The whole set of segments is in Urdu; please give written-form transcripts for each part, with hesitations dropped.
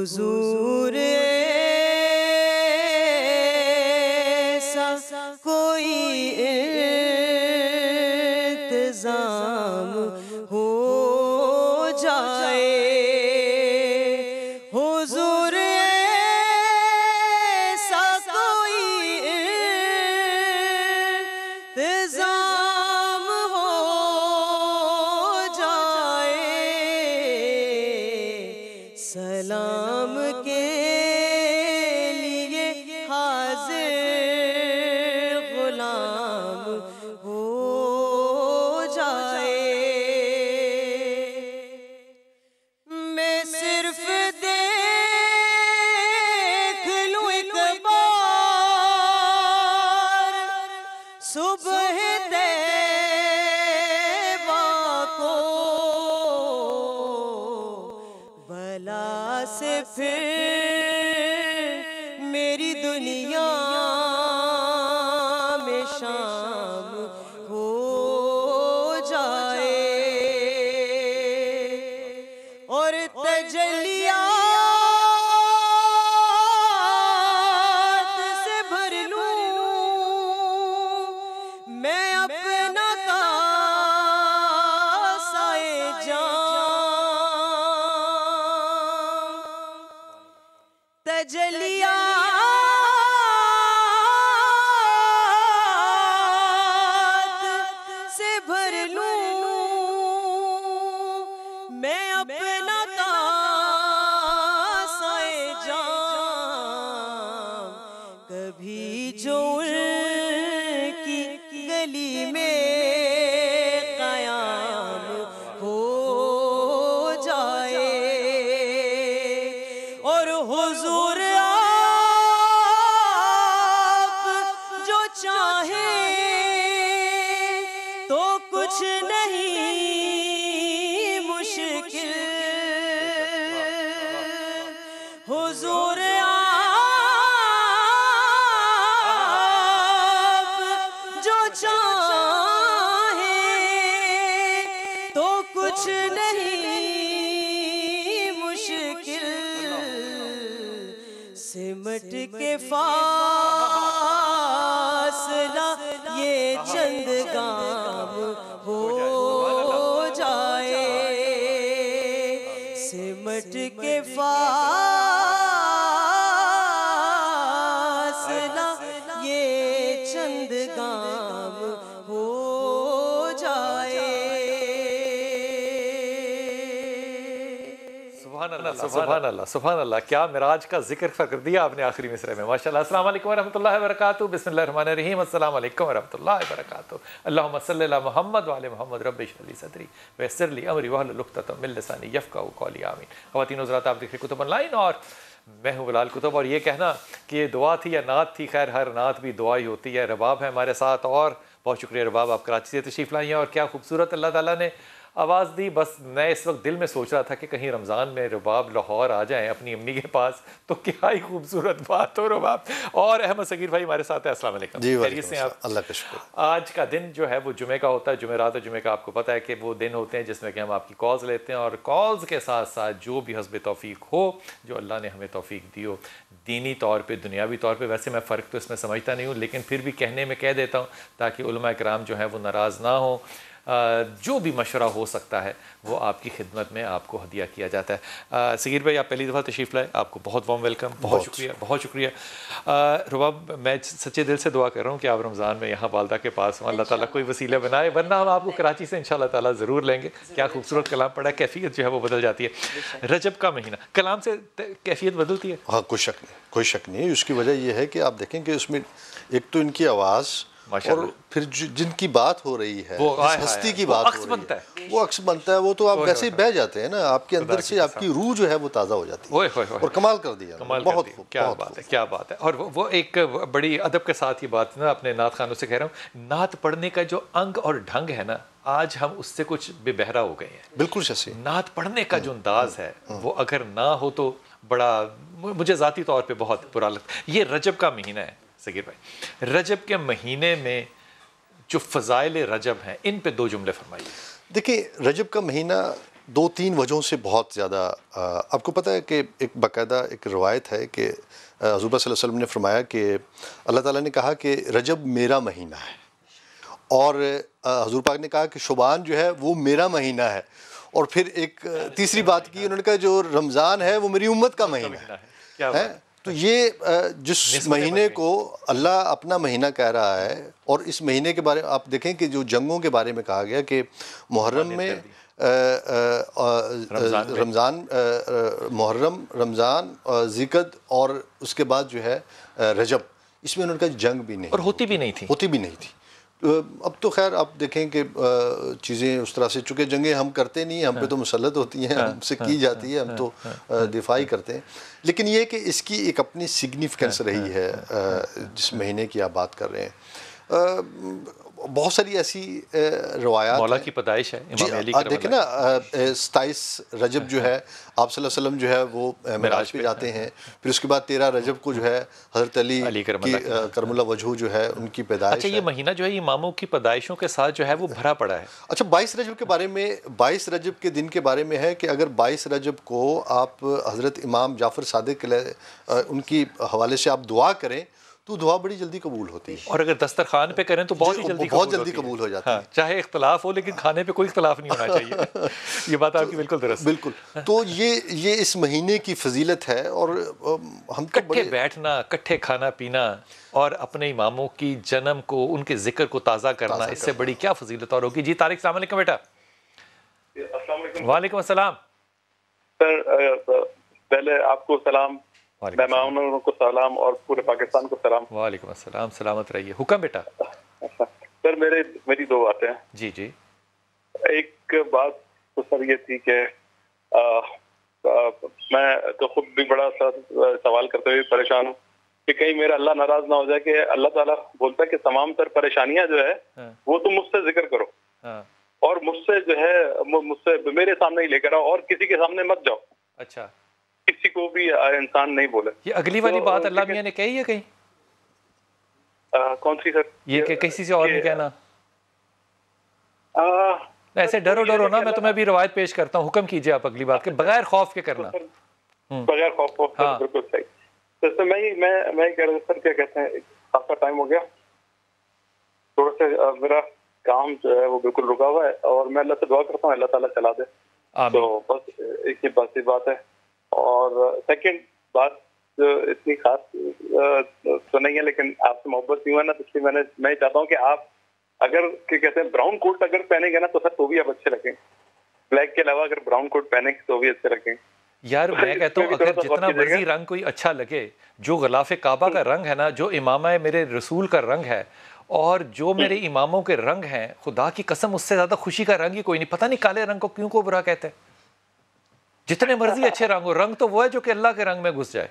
حضور ایسا کوئی انتظام ہو جائے، حضور ایسا کوئی انتظام ہو جائے، سلام کے لیے حاضر غلام ہو جائے، میں صرف دیکھ لوں ایک بار صبح طیبہ کو، بلا سے پھر میری دنیا میں شام ہو جائے، اور تجلیات سے بھر لوں میں اپنا کاسۂ جام، تجلیات سے بھر لوں میں اپنا کاسۂ جام، کبھی جو ان کی گلی میں قیام ہو جائے، اور حضور آپ جو چاہیں تو کچھ نہیں مشکل، حضور آپ جو چاہیں تو کچھ نہیں مشکل، سمٹ کے فاصلہ یہ چند گام ہو جائے، سمٹ کے فاصلہ یہ چند گام ہو جائے۔ سبحان اللہ سبحان اللہ سبحان اللہ، کیا معراج کا ذکر کر دیا آپ نے آخری مصرعے میں، ماشاء اللہ۔ السلام علیکم ورحمۃ اللہ وبرکاتہ، بسم اللہ الرحمن الرحیم، السلام علیکم ورحمۃ اللہ وبرکاتہ، اللہم صلی علی محمد وعلی محمد، رب اشرح لی صدری ویسر لی امری واحلل عقدۃ من لسانی یفقہوا قولی، آمین۔ خواتین حضرات، آپ دیکھ رہے کتب آن لائن اور میں ہوں بلال کتب، اور یہ کہنا کہ یہ دعا تھی یا نعت تھی، خیر ہر نعت بھی دعا ہی ہوتی ہے۔ رباب ہے ہمارے ساتھ، اور بہت شکریہ رباب، آپ کراچی سے تشریف لائی ہیں، اور کیا خوبصورت اللہ تعالیٰ نے آواز دی۔ بس میں اس وقت دل میں سوچ رہا تھا کہ کہیں رمضان میں رباب لاہور آ جائیں اپنی امی کے پاس تو کیا ہی خوبصورت بات ہو رباب۔ اور احمد صغیر بھائی ہمارے ساتھ ہیں، السلام علیکم۔ جی خیریت سے ہیں آپ؟ اللہ کا شکر۔ آج کا دن جو ہے وہ جمعہ کا ہوتا ہے، جمعرات اور جمعہ کا آپ کو پتہ ہے کہ وہ دن ہوتے ہیں جس میں کہ ہم آپ کی کالز لیتے ہیں، اور کالز کے ساتھ ساتھ جو بھی حسب توفیق ہو، جو اللہ نے ہمیں توفیق دی ہو، دینی طور پہ دنیاوی طور پہ، ویسے میں فرق تو اس میں سمجھتا نہیں ہوں، لیکن پھر بھی کہنے میں کہہ دیتا ہوں تاکہ علماء کرام جو ہیں وہ ناراض نہ ہوں، جو بھی مشورہ ہو سکتا ہے وہ آپ کی خدمت میں آپ کو ہدیہ کیا جاتا ہے۔ صغیر بھائی، آپ پہلی دفعہ تشریف لائے، آپ کو بہت وارم ویلکم، بہت شکریہ بہت شکریہ۔ رباب، میں سچے دل سے دعا کر رہا ہوں کہ آپ رمضان میں یہاں والدہ کے پاس ہوں، اللہ تعالیٰ کوئی وسیلہ بنائے، ورنہ ہم آپ کو کراچی سے انشاءاللہ تعالیٰ ضرور لیں گے۔ کیا خوبصورت کلام پڑھا ہے، کیفیت جو ہے وہ بدل جاتی ہے۔ رجب کا مہینہ، کلام سے کیفیت بدلتی ہے؟ ہاں، کوئی شک نہیں، کوئی شک نہیں۔ اس کی وجہ یہ ہے کہ آپ دیکھیں کہ اس میں ایک تو ان کی آواز اور پھر جن کی بات ہو رہی ہے، جس ہستی کی بات ہو رہی ہے، وہ عکس بنتا ہے، وہ تو آپ ویسے ہی بہ جاتے ہیں نا، آپ کے اندر سے آپ کی روح جو ہے وہ تازہ ہو جاتی ہے، اور کمال کر دیا، بہت خوب، کیا بات ہے، کیا بات ہے۔ اور وہ ایک بڑی ادب کے ساتھ یہ بات نا اپنے نعت خوانوں سے کہہ رہا ہوں، نعت پڑھنے کا جو انگ اور ڈھنگ ہے نا، آج ہم اس سے کچھ بے بہرا ہو گئے ہیں۔ بالکل صحیح۔ نعت پڑھنے کا جو انداز ہے وہ اگر نہ ہو تو بڑا، مجھے ذاتی طور پہ بہت برا لگتا ہے۔ یہ رجب کا مہینہ ہے صغیر بھائی، رجب کے مہینے میں جو فضائل رجب ہیں ان پہ دو جملے فرمائیے۔ دیکھیں، رجب کا مہینہ دو تین وجہوں سے بہت زیادہ آپ کو پتہ ہے کہ ایک باقاعدہ ایک روایت ہے کہ حضور صلی اللہ علیہ وسلم نے فرمایا کہ اللہ تعالیٰ نے کہا کہ رجب میرا مہینہ ہے، اور حضور پاک نے کہا کہ شعبان جو ہے وہ میرا مہینہ ہے، اور پھر ایک تیسری بات کی انہوں نے کہا جو رمضان ہے وہ میری امت کا مہینہ ہے۔ تو یہ جس مہینے کو اللہ اپنا مہینہ کہہ رہا ہے، اور اس مہینے کے بارے میں آپ دیکھیں کہ جو جنگوں کے بارے میں کہا گیا کہ محرم میں رمضان، محرم، رمضان، ذیقعد اور اس کے بعد جو ہے رجب، اس میں انہوں نے کہا جنگ بھی نہیں، اور ہوتی بھی نہیں تھی۔ اب تو خیر آپ دیکھیں کہ چیزیں اس طرح سے، چونکہ جنگیں ہم کرتے نہیں ہیں، ہم پہ تو مسلط ہوتی ہیں، ہم سے کی جاتی ہے، ہم تو دفاع ہی کرتے ہیں، لیکن یہ کہ اس کی ایک اپنی سگنیفیکنس رہی ہے جس مہینے کی آپ بات کر رہے ہیں۔ بہت ساری ایسی روایات مولا کی پیدائش ہے امام علی کرم اللہ، دیکھیں نا 27 رجب جو ہے آپ صلی اللہ علیہ وسلم جو ہے وہ معراج پہ جاتے ہیں، پھر اس کے بعد 13 رجب کو جو ہے حضرت علی کی کرم اللہ وجہہ جو ہے ان کی پیدائش۔ اچھا یہ مہینہ جو ہے اماموں کی پیدائشوں کے ساتھ جو ہے وہ بھرا پڑا ہے۔ اچھا 22 رجب کے بارے میں، 22 رجب کے دن کے بارے میں ہے کہ اگر 22 رجب کو آپ حضرت امام جعفر صادق ان کی حوالے سے آپ دعا کریں تو دعا بڑی جلدی قبول ہوتی ہے، اور اگر دسترخوان پہ کریں تو بہت جلدی قبول ہو جاتی ہے، چاہے اختلاف ہو لیکن کھانے پہ کوئی اختلاف نہیں ہونا چاہیے۔ یہ بات آپ کی بالکل درست، بالکل۔ تو یہ اس مہینے کی فضیلت ہے، اور ہم کٹھے بیٹھنا، کٹھے کھانا پینا، اور اپنے اماموں کی جنم کو، ان کے ذکر کو تازہ کرنا، اس سے بڑی کیا فضیلت اور ہوگی۔ جی طارق السلام علیکم بیٹا۔ السلام علیکم۔ وعلیکم السلام سر پہلے آپ کو سلام، مہمانوں کو سلام، اور پورے پاکستان کو سلام۔ وعلیکم السلام، سلامت رہیے۔ حکم بیٹا۔ سر میری دو باتیں ہیں۔ جی جی۔ ایک بات تو سر یہ تھی کہ میں تو خود بھی بڑا سوال کرتے ہوئے پریشان ہوں کہ کہیں میرا اللہ ناراض نہ ہو جائے کہ اللہ تعالیٰ بولتا ہے کہ تمام تر پریشانیاں جو ہے وہ تم مجھ سے ذکر کرو، اور مجھ سے جو ہے مجھ سے میرے سامنے ہی لے کر آؤ، اور کسی کے سامنے مت جاؤ۔ اچھا، کسی کو بھی انسان نہیں بولے۔ یہ اگلی والی بات اللہ میاں نے کہی ہے کہیں؟ کون سی سر؟ یہ کہ کسی سے اور نہیں کہنا؟ ایسے ڈرو نا، میں تمہیں بھی روایت پیش کرتا ہوں، حکم کیجئے آپ اگلی بات کے بغیر خوف کے کرنا۔ بغیر خوف، بالکل صحیح۔ سر میں کہہ رہا ہوں سر، کیا کہتے ہیں، کافی ٹائم ہو گیا، تھوڑا سا میرا کام جو ہے وہ بالکل رکا ہوا ہے، اور میں اللہ سے دعا کرتا ہوں اللہ تعالیٰ چلا دے۔ تو بس ایک ہی بات ہے۔ اور سیکنڈ بات اتنی خاص تو نہیں ہے، لیکن آپ سے محبت نہیں ہوا نا، تو اس لیے میں چاہتا ہوں کہ آپ اگر کیا کہتے ہیں براؤن کوٹ اگر پہنیں گے نا تو سر تو بھی آپ اچھے لگیں، بلیک کے علاوہ اگر براؤن کوٹ پہنیں گے تو بھی اچھے لگیں۔ یار میں کہتا ہوں اگر جتنا مرضی رنگ کوئی اچھا لگے، جو غلاف کعبہ کا رنگ ہے نا، جو امامہ میرے رسول کا رنگ ہے، اور جو میرے اماموں کے رنگ ہیں، خدا کی قسم اس سے زیادہ خوشی کا رنگ ہی کوئی نہیں۔ پتہ نہیں کالے رنگ کو کیوں کو برا کہتے ہیں؟ جتنے مرضی اچھے رنگ ہو، رنگ تو وہ ہے جو کہ اللہ کے رنگ میں گھس جائے۔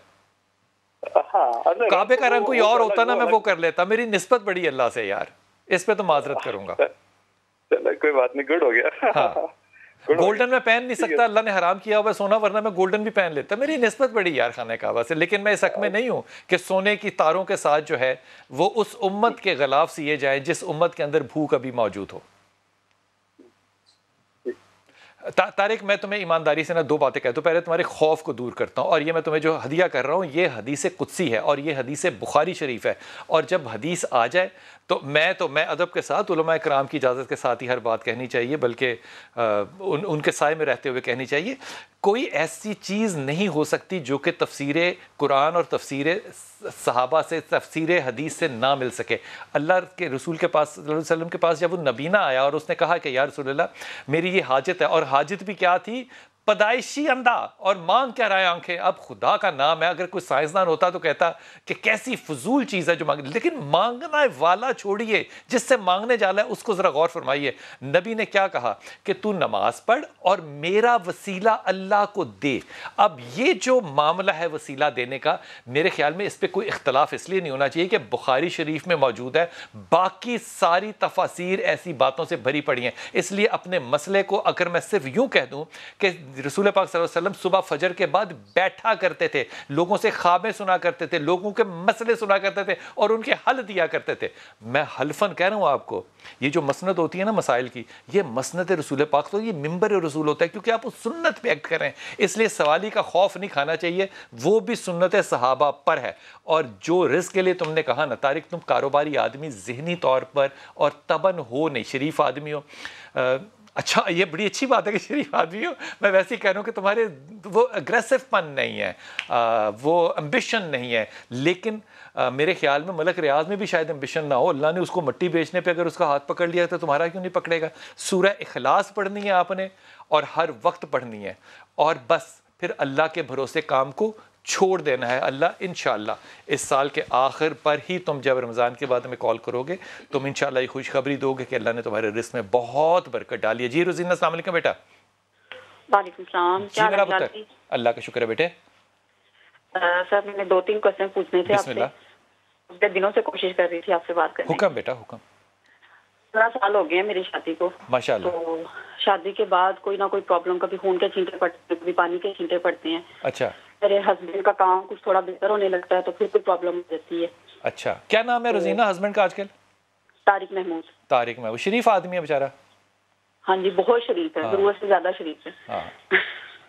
کعبے کا رنگ کوئی اور ہوتا نا میں وہ کر لیتا، میری نسبت بڑی اللہ سے یار، اس پہ تو معذرت کروں گا۔ کوئی بات نہیں، گڈ ہو گیا۔ گولڈن میں پہن نہیں سکتا، اللہ نے حرام کیا ہوا سونا، ورنہ میں گولڈن بھی پہن لیتا، میری نسبت بڑی یار خانہ کعبہ سے، لیکن میں اس حق میں نہیں ہوں کہ سونے کی تاروں کے ساتھ جو ہے وہ اس امت کے غلاف سیے جائیں جس امت کے اندر بھوک ابھی موجود ہو۔ طارق میں تمہیں ایمانداری سے نا دو باتیں کہتا ہوں، پہلے تمہارے خوف کو دور کرتا ہوں، اور یہ میں تمہیں جو ہدیہ کر رہا ہوں یہ حدیث قدسی ہے، اور یہ حدیث بخاری شریف ہے، اور جب حدیث آ جائے تو میں ادب کے ساتھ، علماء کرام کی اجازت کے ساتھ ہی ہر بات کہنی چاہیے، بلکہ ان کے سائے میں رہتے ہوئے کہنی چاہیے۔ کوئی ایسی چیز نہیں ہو سکتی جو کہ تفسیر قرآن اور تفسیر صحابہ سے، تفسیر حدیث سے نہ مل سکے۔ اللہ کے رسول کے پاس صلی اللہ علیہ وسلم کے پاس جب وہ نبینہ آیا اور اس نے کہا کہ یا رسول اللہ میری یہ حاجت ہے، اور حاجت بھی کیا تھی؟ پیدائشی اندھا، اور مانگ کیا رہا ہے آنکھیں؟ اب خدا کا نام ہے، اگر کوئی سائنسدان ہوتا تو کہتا کہ کیسی فضول چیز ہے جو مانگ، لیکن مانگنا والا چھوڑیے، جس سے مانگنے جانا ہے اس کو ذرا غور فرمائیے۔ نبی نے کیا کہا کہ تو نماز پڑھ اور میرا وسیلہ اللہ کو دے۔ اب یہ جو معاملہ ہے وسیلہ دینے کا، میرے خیال میں اس پہ کوئی اختلاف اس لیے نہیں ہونا چاہیے کہ بخاری شریف میں موجود ہے، باقی ساری تفاسیر ایسی باتوں سے بھری پڑی ہیں۔ اس لیے اپنے مسئلے کو اگر میں صرف یوں کہہ دوں کہ رسول پاک صلی اللہ علیہ وسلم صبح فجر کے بعد بیٹھا کرتے تھے, لوگوں سے خوابیں سنا کرتے تھے, لوگوں کے مسئلے سنا کرتے تھے اور ان کے حل دیا کرتے تھے. میں حلفاً کہہ رہا ہوں آپ کو, یہ جو مسند ہوتی ہے نا مسائل کی, یہ مسند رسول پاک تو یہ ممبر رسول ہوتا ہے, کیونکہ آپ اس سنت پہ ایکٹ کر رہے ہیں. اس لیے سوالی کا خوف نہیں کھانا چاہیے, وہ بھی سنت صحابہ پر ہے. اور جو رزق کے لیے تم نے کہا نا طارق, تم کاروباری آدمی ذہنی طور پر اور تباً ہو نہیں, شریف آدمی ہو. اچھا, یہ بڑی اچھی بات ہے کہ شریف آدمی ہو. میں ویسے ہی کہہ رہا ہوں کہ تمہارے وہ اگریسو پن نہیں ہے, وہ امبیشن نہیں ہے, لیکن میرے خیال میں ملک ریاض میں بھی شاید امبیشن نہ ہو. اللہ نے اس کو مٹی بیچنے پہ اگر اس کا ہاتھ پکڑ لیا تو تمہارا کیوں نہیں پکڑے گا؟ سورہ اخلاص پڑھنی ہے آپ نے, اور ہر وقت پڑھنی ہے, اور بس پھر اللہ کے بھروسے کام کو چھوڑ دینا ہے. اللہ انشاءاللہ اس سال کے آخر پر ہی تم جب رمضان کے بعد ہمیں کال کرو گے, تم انشاءاللہ یہ خوشخبری دو گے کہ اللہ نے تمہارے رزق میں بہت برکت ڈالی ہے. جی روزینہ, السلام علیکم بیٹا. وعلیکم السلام. جی میرا پتر, اللہ کا شکر ہے بیٹے. سر میں نے 2-3 کوشچن پوچھنے تھے آپ سے. پچھلے دنوں سے کوشش کر رہی تھی آپ سے بات کرنے کی. حکم بیٹا حکم. 15 سال ہو گئے ہیں میری شادی کو. ماشاءاللہ. تو شادی کے بعد کوئی نہ کوئی پرابلم, کبھی خون کے چھینٹے پڑتے ہیں, کبھی پانی کے چھینٹے پڑتے ہیں. اچھا. میرے ہسبینڈ کا کام کچھ تھوڑا بہتر ہونے لگتا ہے تو پھر کوئی پرابلم ہو جاتی ہے. اچھا, کیا نام ہے روزینہ ہسبینڈ کا آج کل؟ طارق محمود. طارق محمود, شریف آدمی ہے بیچارہ. ہاں جی, بہت شریف ہے, ضرورت سے زیادہ شریف ہے. ہاں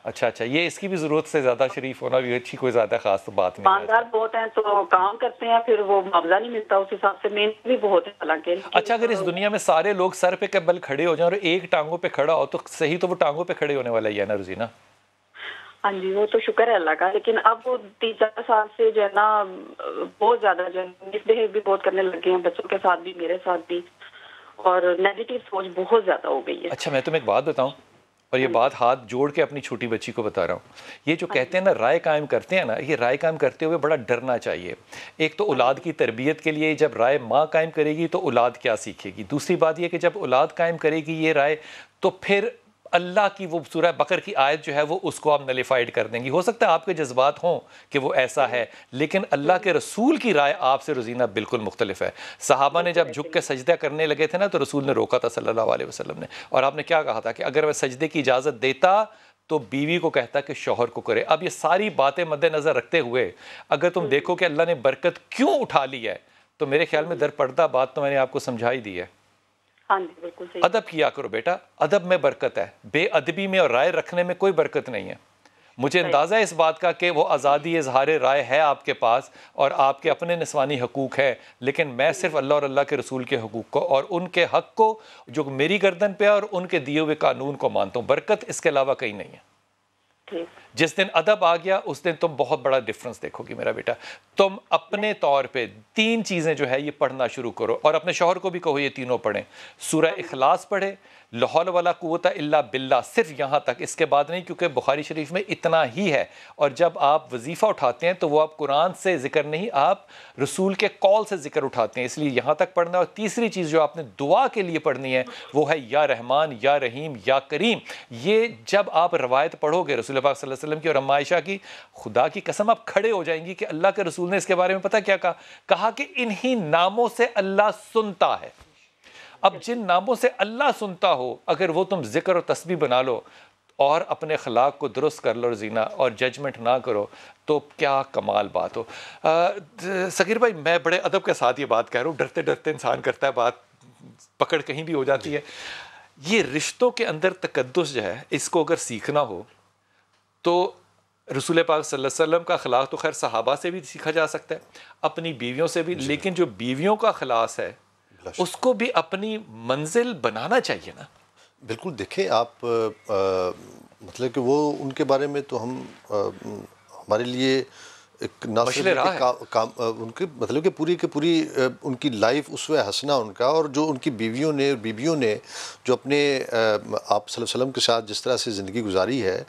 اچھا اچھا, یہ اس کی بھی ضرورت سے زیادہ شریف ہونا بھی اچھی کوئی زیادہ خاص تو بات نہیں. ایماندار بہت ہیں تو کام کرتے ہیں, پھر وہ معاوضہ نہیں ملتا اس حساب سے. محنت بھی بہت ہے حالانکہ. اچھا, اگر اس دنیا میں سارے لوگ سر پہ بل کھڑے ہو جائیں اور ایک ٹانگوں پہ کھڑا ہو تو صحیح تو وہ ٹانگوں پہ کھڑے ہونے والا ہی ہے نا روزینہ. ہاں جی, وہ تو شکر ہے اللہ کا, لیکن اب وہ 3-4 سال سے جو ہے نا بہت زیادہ جو ہے مس بہیو بھی بہت کرنے لگے ہیں, بچوں کے ساتھ بھی میرے ساتھ بھی, اور نیگیٹو سوچ بہت زیادہ ہو گئی ہے. اچھا, میں تمہیں ایک بات بتاؤں, اور یہ بات ہاتھ جوڑ کے اپنی چھوٹی بچی کو بتا رہا ہوں. یہ جو کہتے ہیں نا رائے قائم کرتے ہیں نا, یہ رائے قائم کرتے ہوئے بڑا ڈرنا چاہیے. ایک تو اولاد کی تربیت کے لیے جب رائے ماں قائم کرے گی تو اولاد کیا سیکھے گی. دوسری بات یہ کہ جب اولاد قائم کرے گی یہ رائے, تو پھر اللہ کی وہ سورہ بقر کی آیت جو ہے وہ اس کو آپ نلیفائڈ کر دیں گی. ہو سکتا ہے آپ کے جذبات ہوں کہ وہ ایسا ہے, لیکن اللہ کے رسول کی رائے آپ سے روزینہ بالکل مختلف ہے. صحابہ نے جب جھک کے سجدہ کرنے لگے تھے نا تو رسول نے روکا تھا صلی اللہ علیہ وسلم نے, اور آپ نے کیا کہا تھا کہ اگر میں سجدے کی اجازت دیتا تو بیوی کو کہتا کہ شوہر کو کرے. اب یہ ساری باتیں مد نظر رکھتے ہوئے اگر تم دیکھو کہ اللہ نے برکت کیوں اٹھا لی ہے, تو میرے خیال میں در پردہ بات تو میں نے آپ کو سمجھائی دی ہے. ادب کیا کرو بیٹا, ادب میں برکت ہے, بے ادبی میں اور رائے رکھنے میں کوئی برکت نہیں ہے. مجھے اندازہ ہے اس بات کا کہ وہ آزادی اظہار رائے ہے آپ کے پاس اور آپ کے اپنے نسوانی حقوق ہے, لیکن میں صرف اللہ اور اللہ کے رسول کے حقوق کو اور ان کے حق کو جو میری گردن پہ اور ان کے دیے ہوئے قانون کو مانتا ہوں. برکت اس کے علاوہ کہیں نہیں ہے. جس دن ادب آ گیا اس دن تم بہت بڑا ڈفرنس دیکھو گی میرا بیٹا. تم اپنے طور پہ 3 چیزیں جو ہے یہ پڑھنا شروع کرو, اور اپنے شوہر کو بھی کہو یہ تینوں پڑھیں. سورہ اخلاص پڑھے, لا حول ولا قوت الا باللہ, صرف یہاں تک, اس کے بعد نہیں, کیونکہ بخاری شریف میں اتنا ہی ہے. اور جب آپ وظیفہ اٹھاتے ہیں تو وہ آپ قرآن سے ذکر نہیں, آپ رسول کے قول سے ذکر اٹھاتے ہیں, اس لیے یہاں تک پڑھنا. اور تیسری چیز جو آپ نے دعا کے لیے پڑھنی ہے وہ ہے یا رحمان یا رحیم یا کریم. یہ جب آپ روایت پڑھو گے رسول پاک صلی اللہ علیہ وسلم کی اور اما عائشہ کی, خدا کی قسم آپ کھڑے ہو جائیں گی کہ اللہ کے رسول نے اس کے بارے میں پتہ کیا کہا کہ انہی ناموں سے اللہ سنتا ہے. اب جن ناموں سے اللہ سنتا ہو اگر وہ تم ذکر و تسبیح بنا لو اور اپنے اخلاق کو درست کر لو زینہ, اور ججمنٹ نہ کرو, تو کیا کمال بات ہو. صغیر بھائی, میں بڑے ادب کے ساتھ یہ بات کہہ رہا ہوں, ڈرتے ڈرتے انسان کرتا ہے بات, پکڑ کہیں بھی ہو جاتی ہے. یہ رشتوں کے اندر تقدس جو ہے اس کو اگر سیکھنا ہو تو رسول پاک صلی اللہ علیہ وسلم کا اخلاق تو خیر صحابہ سے بھی سیکھا جا سکتا ہے, اپنی بیویوں سے بھی, لیکن جو بیویوں کا اخلاص ہے اس کو بھی اپنی منزل بنانا چاہیے نا. بالکل. دیکھیں آپ, مطلب کہ وہ ان کے بارے میں تو ہم ہمارے لیے ایک ان کے مطلب کہ پوری ان کی لائف اسوہ حسنہ ان کا, اور جو ان کی بیویوں نے جو اپنے آپ صلی اللہ علیہ وسلم کے ساتھ جس طرح سے زندگی گزاری ہے,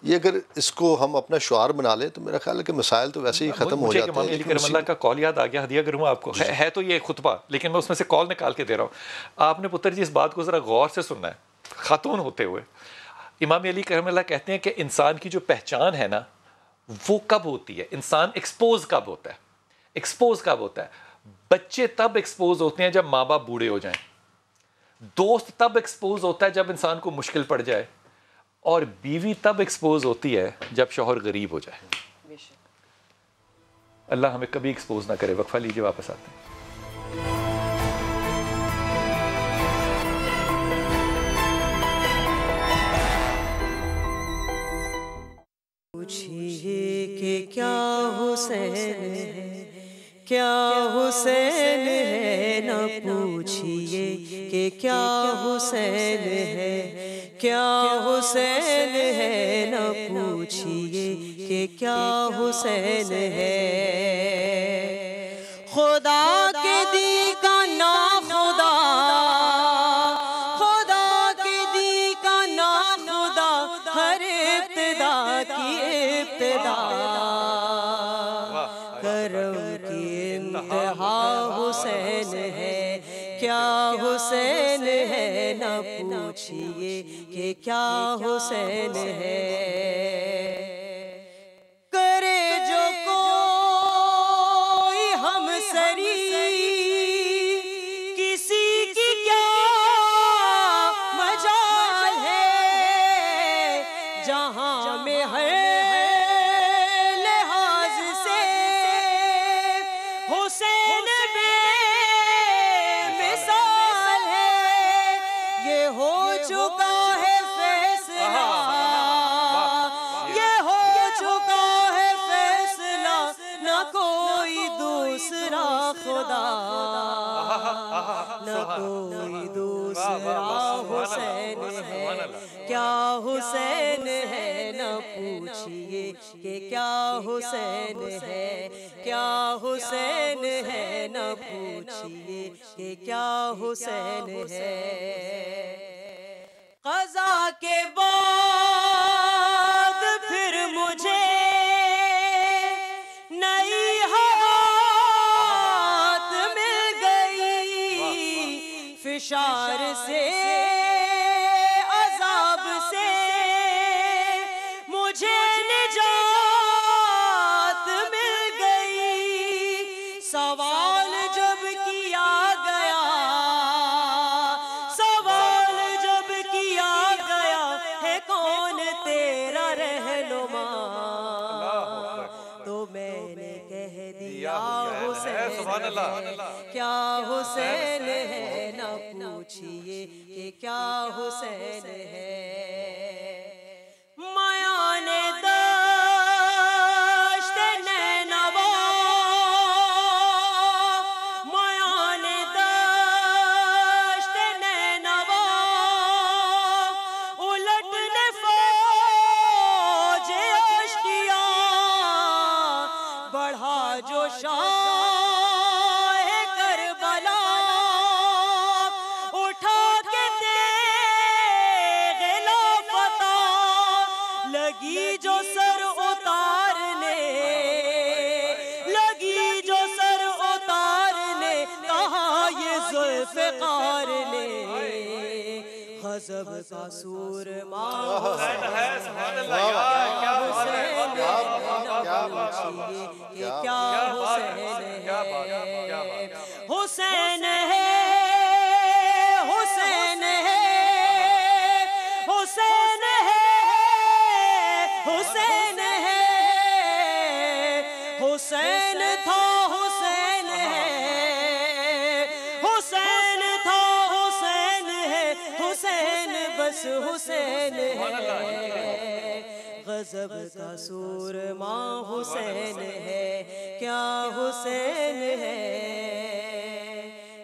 یہ اگر اس کو ہم اپنا شعار بنا لیں تو میرا خیال ہے کہ مسائل تو ویسے ہی ختم ہو جاتے ہیں. مجھے کرم اللہ کا کال یاد آ گیا, ہدیہ کروں آپ کو, ہے تو یہ خطبہ لیکن میں اس میں سے کال نکال کے دے رہا ہوں. آپ نے پتر جی اس بات کو ذرا غور سے سننا ہے. خاتون ہوتے ہوئے امام علی کرم اللہ کہتے ہیں کہ انسان کی جو پہچان ہے نا وہ کب ہوتی ہے, انسان ایکسپوز کب ہوتا ہے. بچے تب ایکسپوز ہوتے ہیں جب ماں باپ بوڑھے ہو جائیں. دوست تب ایکسپوز ہوتا ہے جب انسان کو مشکل پڑ جائے. اور بیوی تب ایکسپوز ہوتی ہے جب شوہر غریب ہو جائے. اللہ ہمیں کبھی ایکسپوز نہ کرے. وقفہ لیجیے، واپس آتے ہیں. پوچھئے کہ کیا حسین ہے، کیا حسین ہے، نہ پوچھئے کہ کیا حسین ہے، کیا حسین ہے، نہ پوچھئے کہ کیا حسین ہے. خدا کے دی کا نا خدا، خدا کے دی کا نا خدا، ہر ابتدا کی ابتدا، کرم کی انتہا حسین ہے، کیا حسین ہے، نہ پوچھئے کہ کیا حسین ہے. کرے جو کوئی ہم سری، کسی کی کیا مجال ہے، جہاں میں ہر لحاظ سے حسین بے مثال ہے. یہ ہو چکا ہے فیصلہ، یہ ہو چکا ہے فیصلہ، نہ کوئی دوسرا خدا، نہ کوئی دوسرا حسین ہے، کیا حسین ہے، نہ پوچھئے کہ کیا حسین ہے، کیا حسین ہے، نہ پوچھئے کہ کیا حسین ہے. قضا کے بعد پھر مجھے نئی حیات مل گئی، فشار سے عذاب سے مجھے نجات مل گئی. سوال جب کیا گیا، سوال جب کیا گیا ہے کون تیرا رہنما، تو میں نے کہہ دیا حسین ہے، کیا حسین ہے، نہ پوچھئے کہ کیا حسین ہے. میان دشت نینوا، میان دشت نینوا، الٹنے فوج اشکیا، بڑھا جو شاہ کربلا، اٹھا کے تیغ لافتہ، لگی جو سر اتارنے، لگی جو سر اتارنے، کہا یہ ذوالفقار نے، غضب کا سورما حسین ہے، کیا حسین ہے، نہ پوچھئے کہ کیا حسین ہے. حسین ہے، حسین ہے، حسین ہے، حسین ہے، حسین تھا، حسین ہے، حسین تھا، حسین ہے، حسین بس حسین ہے. غضب کا سورما حسین ہے، کیا حسین ہے،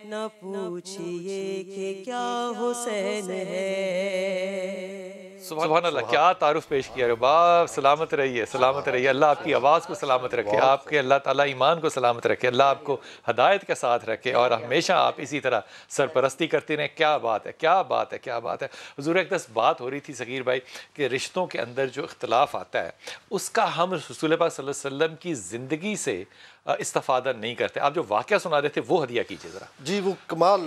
نہ پوچھئے کہ کیا حسین ہے. سبحان اللہ، کیا تعارف پیش کیا رہے باپ. سلامت رہیے، سلامت رہیے. اللہ آپ کی آواز کو سلامت رکھے، آپ کے اللہ تعالیٰ ایمان کو سلامت رکھے، اللہ آپ کو ہدایت کے ساتھ رکھے، اور ہمیشہ آپ اسی طرح سرپرستی کرتے رہیں. کیا بات ہے، کیا بات ہے، کیا بات ہے. حضور اقدس بات ہو رہی تھی صغیر بھائی کہ رشتوں کے اندر جو اختلاف آتا ہے اس کا ہم رسول پاک صلی اللہ علیہ وسلم کی زندگی سے استفادہ نہیں کرتے. آپ جو واقعہ سنا رہے تھے وہ ہدیہ کیجیے ذرا. جی وہ کمال،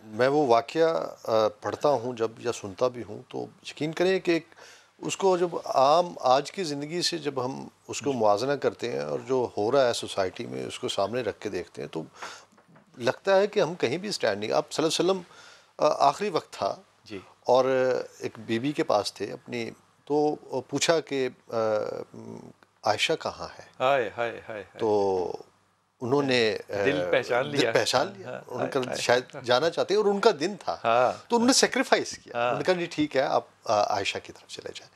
میں وہ واقعہ پڑھتا ہوں جب یا سنتا بھی ہوں تو یقین کریں کہ اس کو جب عام آج کی زندگی سے جب ہم اس کو موازنہ کرتے ہیں اور جو ہو رہا ہے سوسائٹی میں اس کو سامنے رکھ کے دیکھتے ہیں تو لگتا ہے کہ ہم کہیں بھی سٹینڈ نہیں. آپ صلی اللہ علیہ وسلم آخری وقت تھا جی. اور ایک بیوی کے پاس تھے اپنی، تو پوچھا کہ عائشہ کہاں ہے. ہائے ہائے ہائے. تو انہوں نے دل پہچان لیا، ان کا شاید جانا چاہتے اور ان کا دن تھا، تو انہوں نے سیکریفائس کیا. انہوں نے کہا جی ٹھیک ہے آپ عائشہ کی طرف چلے جائیں.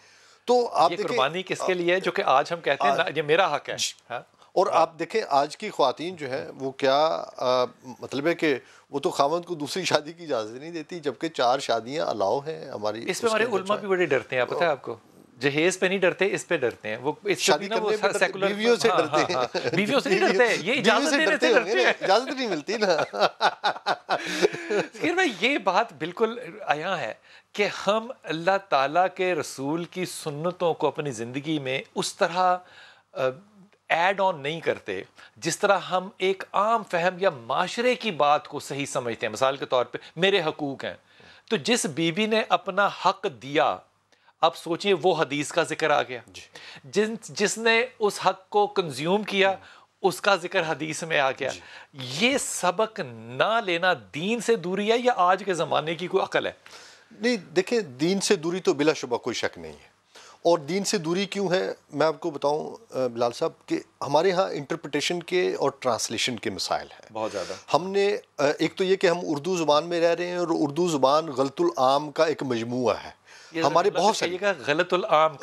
تو آپ دیکھیں قربانی کس کے لیے ہے جو کہ آج ہم کہتے ہیں یہ میرا حق ہے. اور آپ دیکھیں آج کی خواتین جو ہیں وہ کیا مطلب ہے کہ وہ تو خاوند کو دوسری شادی کی اجازت نہیں دیتی، جبکہ 4 شادیاں الاؤ ہیں ہماری. اس پہ ہمارے علماء بھی بڑے ڈرتے ہیں، پتہ ہے آپ کو، جہیز پہ نہیں ڈرتے، اس پہ ڈرتے ہیں. وہ شادی کرنے پہ سیکولر بیویوں سے ڈرتے ہیں. بیویوں سے نہیں ڈرتے، یہ اجازت دینے سے ڈرتے ہیں. اجازت نہیں ملتی نا. پھر میں یہ بات بالکل عیاں ہے کہ ہم اللہ تعالیٰ کے رسول کی سنتوں کو اپنی زندگی میں اس طرح ایڈ آن نہیں کرتے جس طرح ہم ایک عام فہم یا معاشرے کی بات کو صحیح سمجھتے ہیں. مثال کے طور پہ میرے حقوق ہیں، تو جس بیوی نے اپنا حق دیا، اب سوچیں وہ حدیث کا ذکر آ گیا. جس نے اس حق کو کنزیوم کیا اس کا ذکر حدیث میں آ گیا. یہ سبق نہ لینا دین سے دوری ہے یا آج کے زمانے کی کوئی عقل ہے؟ نہیں دیکھیں، دین سے دوری تو بلا شبہ کوئی شک نہیں ہے. اور دین سے دوری کیوں ہے میں آپ کو بتاؤں بلال صاحب، کہ ہمارے ہاں انٹرپریٹیشن کے اور ٹرانسلیشن کے مسائل ہیں بہت زیادہ. ہم نے ایک تو یہ کہ ہم اردو زبان میں رہ رہے ہیں، اور اردو زبان غلط العام کا ایک مجموعہ ہے. ہمارے بہت سے غلط العام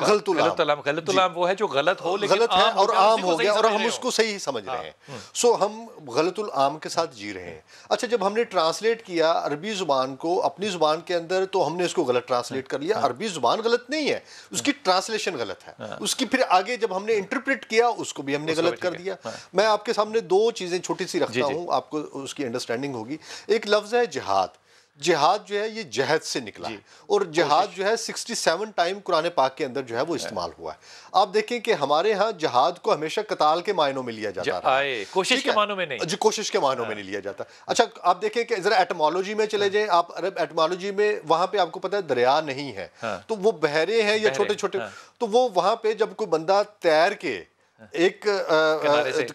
وہ ہے جو غلط ہو لیکن غلط ہے اور عام ہو گیا، اور ہم اس کو صحیح سمجھ رہے ہیں. سو ہم غلط العام کے ساتھ جی رہے ہیں. اچھا جب ہم نے ٹرانسلیٹ کیا عربی زبان کو اپنی زبان کے اندر، تو ہم نے اس کو غلط ٹرانسلیٹ کر لیا. عربی زبان غلط نہیں ہے، اس کی ٹرانسلیشن غلط ہے. اس کی پھر آگے جب ہم نے انٹرپریٹ کیا اس کو بھی ہم نے غلط کر دیا. میں آپ کے سامنے 2 چیزیں چھوٹی سی رکھتا ہوں، آپ کو اس کی انڈرسٹینڈنگ ہوگی. ایک لفظ ہے جہاد. جہاد جو ہے یہ جہد سے نکلا ہے، اور جہاد جو ہے 67 ٹائم قرآن پاک کے اندر جو ہے وہ استعمال ہوا ہے. آپ دیکھیں کہ ہمارے ہاں جہاد کو ہمیشہ قتال کے معنوں میں لیا جاتا رہا ہے، کوشش کے معنوں میں نہیں. جی کوشش کے معنوں میں نہیں لیا جاتا. اچھا آپ دیکھیں کہ ذرا ایٹمالوجی میں چلے جائیں آپ. عرب ایٹمالوجی میں وہاں پہ آپ کو پتہ ہے دریا نہیں ہے، تو وہ بحریں ہیں یا چھوٹے چھوٹے، تو وہ وہاں پہ جب کوئی بندہ تیر کے ایک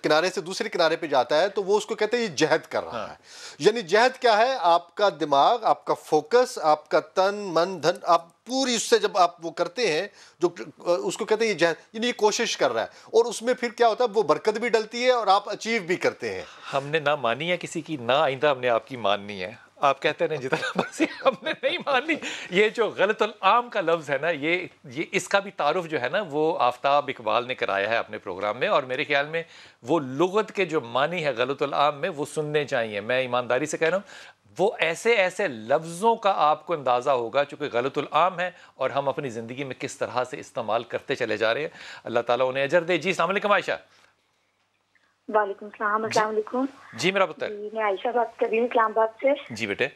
کنارے سے دوسرے کنارے پہ جاتا ہے تو وہ اس کو کہتے ہیں یہ جہد کر رہا ہے. یعنی جہد کیا ہے؟ آپ کا دماغ، آپ کا فوکس، آپ کا تن من دھن، آپ پوری اس سے جب آپ وہ کرتے ہیں جو اس کو کہتے ہیں یہ جہد، یعنی یہ کوشش کر رہا ہے. اور اس میں پھر کیا ہوتا ہے؟ وہ برکت بھی ڈلتی ہے اور آپ اچیو بھی کرتے ہیں. ہم نے نہ مانی ہے کسی کی، نہ آئندہ ہم نے آپ کی ماننی ہے. آپ کہتے ہیں جتنا مرضی، ہم نے نہیں مانی. یہ جو غلط العام کا لفظ ہے نا، یہ اس کا بھی تعارف جو ہے نا وہ آفتاب اقبال نے کرایا ہے اپنے پروگرام میں، اور میرے خیال میں وہ لغت کے جو معنی ہے غلط العام میں وہ سننے چاہیے. میں ایمانداری سے کہہ رہا ہوں وہ ایسے لفظوں کا آپ کو اندازہ ہوگا چونکہ غلط العام ہے اور ہم اپنی زندگی میں کس طرح سے استعمال کرتے چلے جا رہے ہیں. اللہ تعالیٰ انہیں اجر دے. جی السلام علیکم عائشہ. وعلیکم السلام. السلام علیکم. جی میرا پتر. میں عائشہ بات کر رہی ہوں اسلام آباد سے. جی بیٹے.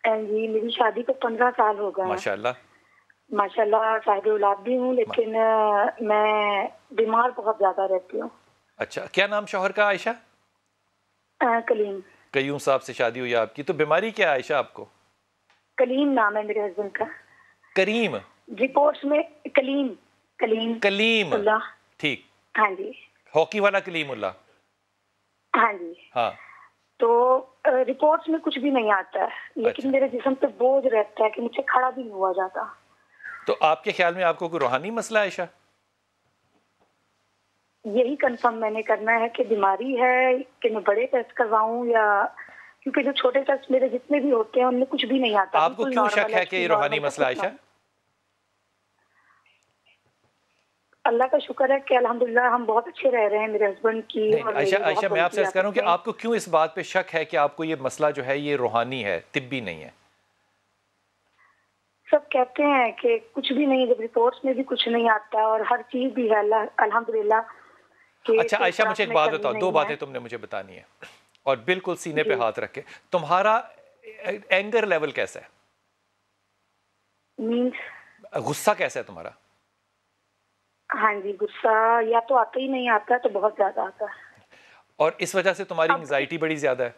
جی میری شادی کو 15 سال ہو گئے. ماشاء اللہ. ماشاء اللہ صاحب اولاد بھی ہوں، لیکن میں بیمار بہت زیادہ رہتی ہوں. اچھا کیا نام شوہر کا عائشہ؟ کلیم. قیوم صاحب سے شادی ہوئی آپ کی. تو بیماری کیا ہے عائشہ آپ کو؟ کلیم نام ہے میرے ہسبینڈ کا. کریم رپورٹس میں کلیم اللہ. ٹھیک. ہاں جی. ہاکی والا کلیم اللہ. ہاں جی. ہاں. تو رپورٹس میں کچھ بھی نہیں آتا ہے، لیکن میرے جسم پہ بوجھ رہتا ہے کہ مجھے کھڑا بھی نہیں ہوا جاتا. تو آپ کے خیال میں آپ کو کوئی روحانی مسئلہ ہے عائشہ؟ یہی کنفرم میں نے کرنا ہے کہ بیماری ہے کہ میں بڑے ٹیسٹ کرواؤں، یا کیونکہ جو چھوٹے ٹیسٹ میرے جتنے بھی ہوتے ہیں ان میں کچھ بھی نہیں آتا. آپ کو کیوں شک ہے کہ یہ روحانی مسئلہ عائشہ؟ اللہ کا شکر ہے کہ الحمدللہ ہم بہت اچھے رہ رہے ہیں میرے ہسبینڈ کی. عائشہ میں آپ سے عرض کروں کہ آپ کو کیوں اس بات پہ شک ہے کہ آپ کو یہ مسئلہ جو ہے یہ روحانی ہے، طبی نہیں ہے؟ سب کہتے ہیں کہ کچھ بھی نہیں، جب رپورٹس میں بھی کچھ نہیں آتا اور ہر چیز بھی ہے الحمدللہ. اچھا عائشہ مجھے ایک بات بتاؤ، 2 باتیں تم نے مجھے بتانی ہے اور بالکل سینے پہ ہاتھ رکھ کے. تمہارا اینگر لیول کیسا ہے؟ غصہ کیسا ہے تمہارا؟ ہاں جی غصہ یا تو آتا ہی نہیں آتا تو بہت زیادہ آتا ہے. اور اس وجہ سے تمہاری انگزائٹی بڑی زیادہ ہے؟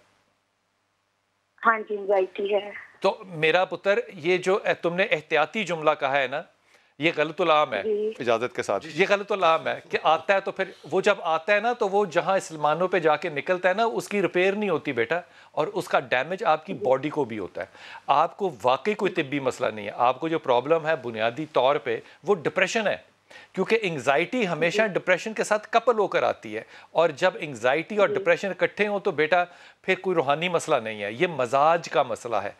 ہاں جی انگزائٹی ہے. تو میرا پتر یہ جو تم نے احتیاطی جملہ کہا ہے نا، یہ غلط العام ہے اجازت کے ساتھ، یہ غلط العام ہے کہ آتا ہے تو پھر وہ جب آتا ہے نا تو وہ جہاں سلمانوں پہ جا کے نکلتا ہے نا اس کی ریپیئر نہیں ہوتی بیٹا، اور اس کا ڈیمیج آپ کی باڈی کو بھی ہوتا ہے. آپ کو واقعی کوئی طبی مسئلہ نہیں ہے، آپ کو جو پرابلم ہے بنیادی طور پہ وہ ڈپریشن ہے، کیونکہ انگزائٹی ہمیشہ ڈپریشن کے ساتھ کپل ہو کر آتی ہے، اور جب انگزائٹی اور ڈپریشن اکٹھے ہوں تو بیٹا پھر کوئی روحانی مسئلہ نہیں ہے، یہ مزاج کا مسئلہ ہے.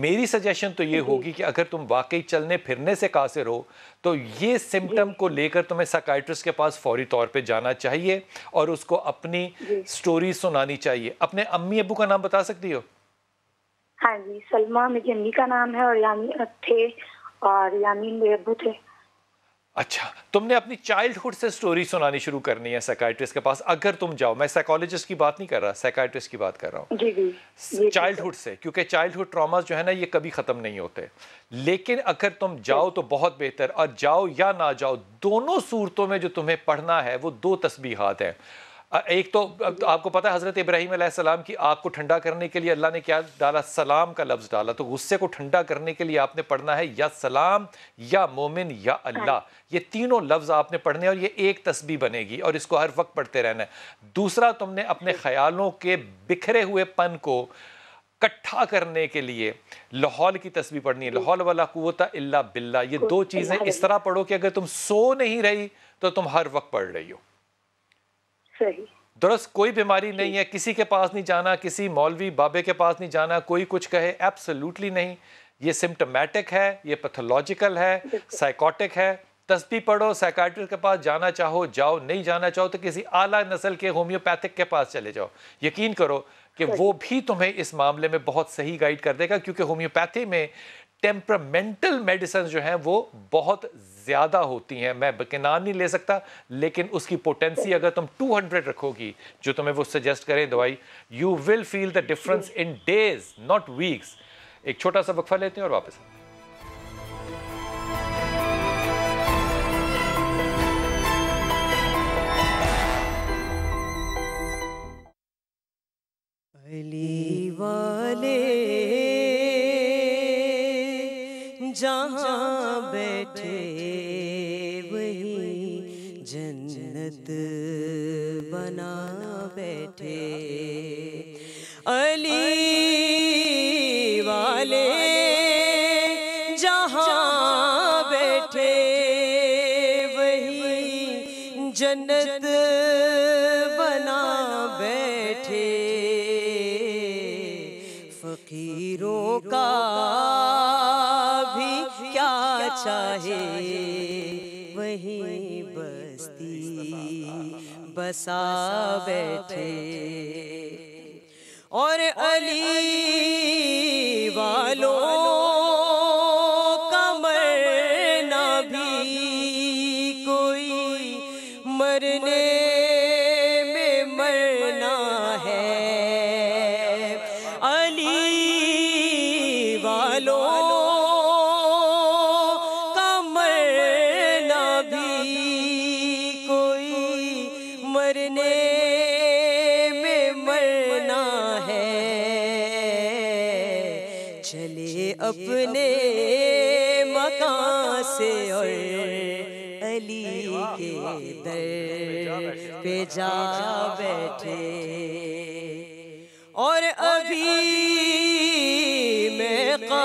میری سجیشن تو یہ ہوگی کہ اگر تم واقعی چلنے پھرنے سے قاصر ہو تو یہ سمٹم کو لے کر تمہیں سائیکائٹرسٹ کے پاس فوری طور پہ جانا چاہیے اور اس کو اپنی سٹوری سنانی چاہیے. اپنے امی ابو کا نام بتا سکتی ہو؟ ہاں جی، سلمہ میری امی کا نام ہے، اور یامین تھے، اور یامین میرے ابو تھے. اچھا، تم نے اپنی چائلڈ ہوڈ سے سٹوری سنانی شروع کرنی ہے سائیکائٹرسٹ کے پاس اگر تم جاؤ. میں سائیکالوجسٹ کی بات نہیں کر رہا، سائیکائٹرسٹ کی بات کر رہا ہوں. جی چائلڈ ہوڈ سے، کیونکہ چائلڈ ہوڈ ٹراماز جو ہے نا یہ کبھی ختم نہیں ہوتے. لیکن اگر تم جاؤ تو بہت بہتر، اور جاؤ یا نہ جاؤ دونوں صورتوں میں جو تمہیں پڑھنا ہے وہ 2 تسبیحات ہیں. ایک تو آپ کو پتا ہے حضرت ابراہیم علیہ السلام کی آگ کو ٹھنڈا کرنے کے لیے اللہ نے کیا ڈالا؟ سلام کا لفظ ڈالا. تو غصے کو ٹھنڈا کرنے کے لیے آپ نے پڑھنا ہے یا سلام یا مومن یا اللہ. یہ تینوں لفظ آپ نے پڑھنے اور یہ ایک تسبیح بنے گی اور اس کو ہر وقت پڑھتے رہنا ہے. دوسرا، تم نے اپنے خیالوں کے بکھرے ہوئے پن کو کٹھا کرنے کے لیے لاحول کی تسبیح پڑھنی ہے، لاحول ولا قوت الا باللہ. یہ 2 چیزیں اس طرح پڑھو کہ اگر تم سو نہیں رہی تو تم ہر وقت پڑھ رہی ہو. درست کوئی بیماری نہیں ہے، کسی کے پاس نہیں جانا، کسی مولوی بابے کے پاس نہیں جانا، کوئی کچھ کہے، ایبسلیوٹلی نہیں. یہ سمپٹمیٹک ہے، یہ پیتھولوجیکل ہے، سائیکوٹک ہے. تسبیح پڑھو، سائیکائٹرسٹ کے پاس جانا چاہو جاؤ، نہیں جانا چاہو تو کسی اعلیٰ نسل کے ہومیوپیتھک کے پاس چلے جاؤ. یقین کرو کہ وہ بھی تمہیں اس معاملے میں بہت صحیح گائیڈ کر دے گا، کیونکہ ہومیوپیتھی میں ٹیمپرامنٹل میڈیسن جو ہیں وہ بہت زیادہ ہوتی ہیں. میں بکنان نہیں لے سکتا، لیکن اس کی پوٹینسی اگر تم 200 رکھو گی جو تمہیں وہ سجیسٹ کریں دوائی، you will feel the difference in days not weeks. ایک چھوٹا سا وقفہ لیتے ہیں اور واپس. علی والے جہاں بیٹھے وہی جنت بنا بیٹھے. علی والے جہاں بیٹھے وہی جنت بنا بیٹھے. فقیروں کا بھی کیا چاہے وہیں بستی بسا بیٹھے. اور علی والوں کا مرنا بھی کوئی مرنے میں مرنا ہے. اپنے مکان سے اور علی کے در پہ جا بیٹھے. اور ابھی میں قبر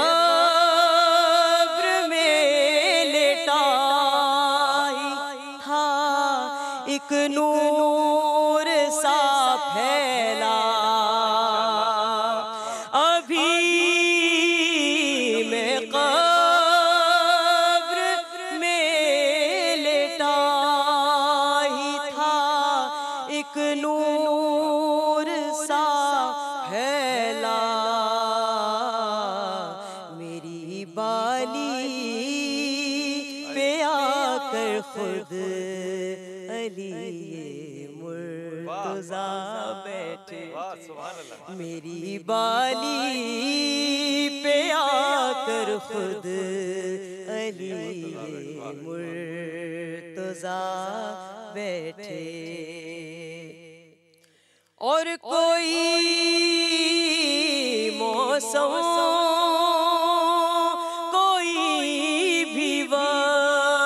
میں لیٹا ہی تھا، ایک نور سا پھیلا. خود علی مرتضیٰ بیٹھے میری بالی پہ آ کر خود علی مرتضیٰ بیٹھے. اور کوئی موسم کوئی بھی وقت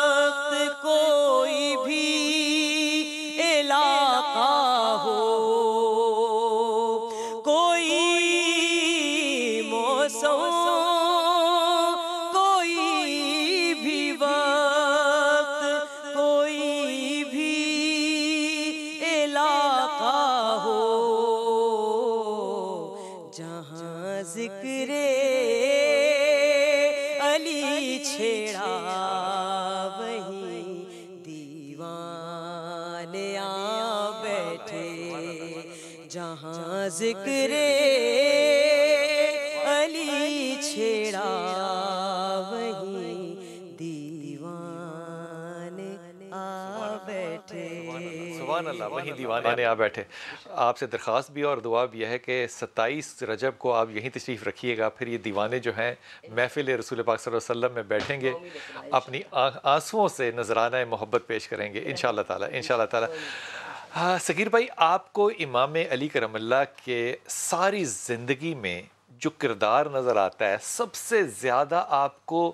ذکر علی چھیڑا وہیں دیوانے آ بیٹھے، جہاں ذکر علی چھیڑا وہیں دیوانے آ بیٹھے۔ سبحان اللہ، وہیں دیوانے آ بیٹھے۔ آپ سے درخواست بھی اور دعا بھی ہے کہ 27 رجب کو آپ یہیں تشریف رکھیے گا، پھر یہ دیوانے جو ہیں محفل رسول پاک صلی اللہ علیہ وسلم میں بیٹھیں گے، اپنی آنسوؤں سے نذرانہ محبت پیش کریں گے انشاءاللہ تعالی، انشاءاللہ تعالی۔ صغیر بھائی، آپ کو امام علی کرم اللہ کے ساری زندگی میں جو کردار نظر آتا ہے، سب سے زیادہ آپ کو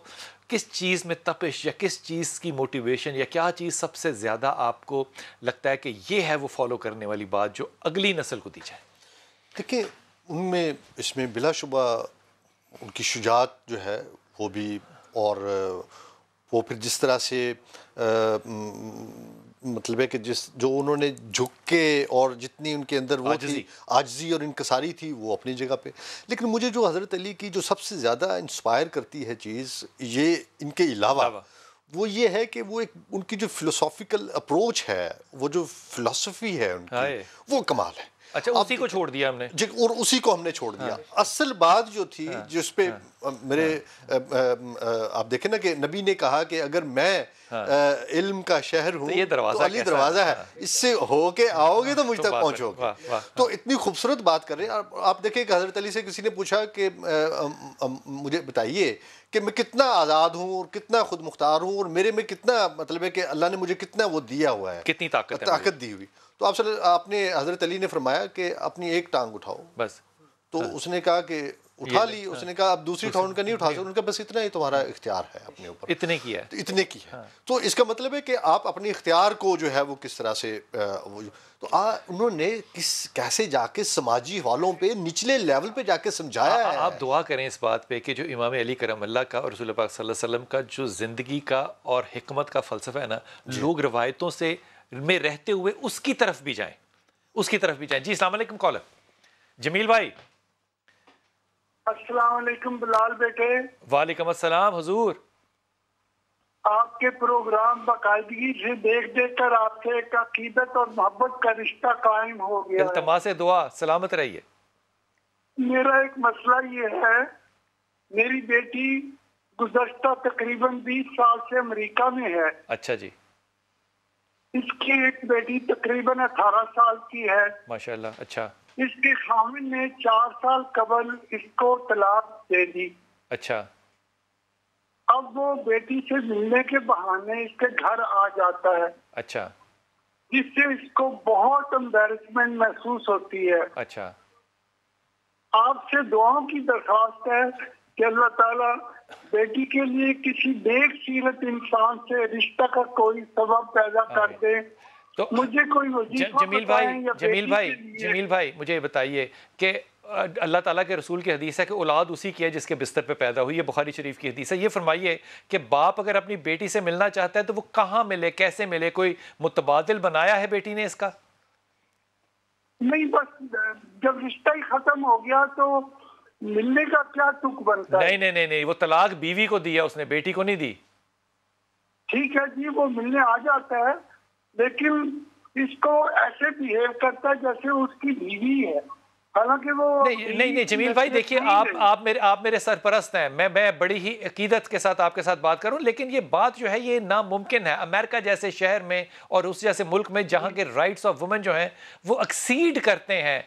کس چیز میں تپش یا کس چیز کی موٹیویشن یا کیا چیز سب سے زیادہ آپ کو لگتا ہے کہ یہ ہے وہ فالو کرنے والی بات جو اگلی نسل کو دی جائے؟ دیکھیں، ان میں اس میں بلا شبہ ان کی شجاعت جو ہے وہ بھی، اور وہ پھر جس طرح سے مطلب ہے کہ جو انہوں نے جھک کے اور جتنی ان کے اندر وہ تھی عاجزی اور انکساری تھی، وہ اپنی جگہ پہ۔ لیکن مجھے جو حضرت علی کی جو سب سے زیادہ انسپائر کرتی ہے چیز، یہ ان کے علاوہ وہ یہ ہے کہ وہ ایک ان کی جو فلسافیکل اپروچ ہے، وہ جو فلسفی ہے ان کی، وہ کمال ہے۔ اچھا، اسی کو چھوڑ دیا ہم نے، اور اسی کو ہم نے چھوڑ دیا۔ اصل بات جو تھی جس پہ میرے آپ دیکھیں نا کہ نبی نے کہا کہ اگر میں علم کا شہر ہوں تو علی دروازہ ہے، اس سے ہو کے آؤ گے تو مجھ تک پہنچو گے۔ تو اتنی خوبصورت بات کر رہے ہیں آپ۔ دیکھیں کہ حضرت علی سے کسی نے پوچھا کہ مجھے بتائیے کہ میں کتنا آزاد ہوں اور کتنا خود مختار ہوں، اور میرے میں کتنا مطلب ہے کہ اللہ نے مجھے کتنا وہ دیا ہوا ہے، کتنی طاقت دی ہوئی۔ تو آپ نے حضرت علی نے فرمایا کہ اپنی ایک ٹانگ اٹھاؤ بس۔ تو اس نے کہا کہ اٹھا لی، اس نے کہا اب دوسری ٹانگ کا نہیں اٹھا سکتے، ان کا بس اتنا ہی تمہارا اختیار ہے اپنے اوپر، اتنے کی ہے۔ تو اس کا مطلب ہے کہ آپ اپنے اختیار کو جو ہے وہ کس طرح سے تو انہوں نے کیسے جا کے سماجی حوالوں پہ نچلے لیول پہ جا کے سمجھایا ہے۔ آپ دعا کریں اس بات پہ کہ جو امام علی کرم اللہ کا اور رسول پاک صلی اللہ علیہ وسلم کا جو زندگی کا اور حکمت کا فلسفہ ہے نا، لوگ روایتوں سے میں رہتے ہوئے اس کی طرف بھی جائیں، اس کی طرف بھی جائیں۔ جی السلام علیکم کالر جمیل بھائی۔ السلام علیکم بلال بیٹے۔ وعلیکم السلام حضور۔ آپ کے پروگرام باقاعدگی سے دیکھ دیکھ کر آپ سے ایک عقیدت اور محبت کا رشتہ قائم ہو گیا ہے۔ التماس دعا، سلامت رہیے۔ میرا ایک مسئلہ یہ ہے، میری بیٹی گزشتہ تقریباً 20 سال سے امریکہ میں ہے۔ اچھا جی۔ اس کی ایک بیٹی تقریباً 18 سال کی ہے۔ ماشاءاللہ۔ اچھا۔ اس کے خاوند نے 4 سال قبل اس کو طلاق دے دی۔ اچھا۔ اب وہ بیٹی سے ملنے کے بہانے اس کے گھر آ جاتا ہے۔ اچھا۔ جس سے اس کو بہت امبیرسمنٹ محسوس ہوتی ہے۔ اچھا۔ آپ سے دعاؤں کی درخواست ہے کہ اللہ تعالیٰ بیٹی کے لیے کسی نیک سیرت انسان سے رشتہ کا کوئی سبب پیدا کر دے۔ تو مجھے کوئی وظیفہ جمیل بھائی مجھے بتائیے کہ اللہ تعالیٰ کے رسول کی حدیث ہے کہ اولاد اسی کی ہے جس کے بستر پہ پیدا ہوئی، یہ بخاری شریف کی حدیث ہے۔ یہ فرمائیے کہ باپ اگر اپنی بیٹی سے ملنا چاہتا ہے تو وہ کہاں ملے، کیسے ملے؟ کوئی متبادل بنایا ہے بیٹی نے اس کا؟ نہیں، بس جب رشتہ ہی ختم ہو گیا تو ملنے کا کیا تک بنتا ہے؟ نہیں، وہ طلاق بیوی کو دیا اس نے، بیٹی کو نہیں دی۔ ٹھیک ہے جی، وہ ملنے آ جاتا ہے لیکن اس کو ایسے بیہیو کرتا ہے جیسے اس کی بیوی ہے، حالانکہ وہ نہیں جمیل بھائی دیکھیے، آپ میرے سرپرست ہیں، میں بڑی ہی عقیدت کے ساتھ آپ کے ساتھ بات کروں، لیکن یہ بات جو ہے یہ ناممکن ہے۔ امریکہ جیسے شہر میں اور اس جیسے ملک میں جہاں کے رائٹس آف وومن جو ہیں وہ ایکسیڈ کرتے ہیں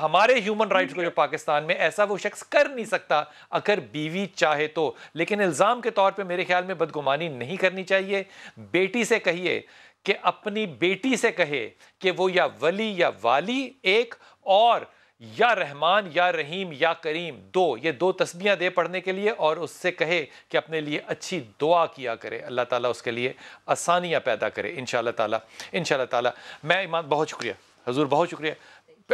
ہمارے ہیومن رائٹس کو، جو پاکستان میں ایسا وہ شخص کر نہیں سکتا اگر بیوی چاہے تو۔ لیکن الزام کے طور پہ میرے خیال میں بدگمانی نہیں کرنی چاہیے۔ بیٹی سے کہیے کہ اپنی بیٹی سے کہے کہ وہ یا ولی یا والی ایک، اور یا رحمان یا رحیم یا کریم یہ دو تسبیحاں دے پڑھنے کے لیے، اور اس سے کہے کہ اپنے لیے اچھی دعا کیا کرے، اللہ تعالیٰ اس کے لیے آسانیاں پیدا کرے انشاءاللہ تعالیٰ۔ میں ایمان بہت شکریہ حضور، بہت شکریہ۔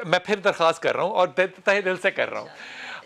میں پھر درخواست کر رہا ہوں اور تہ دل سے کر رہا ہوں،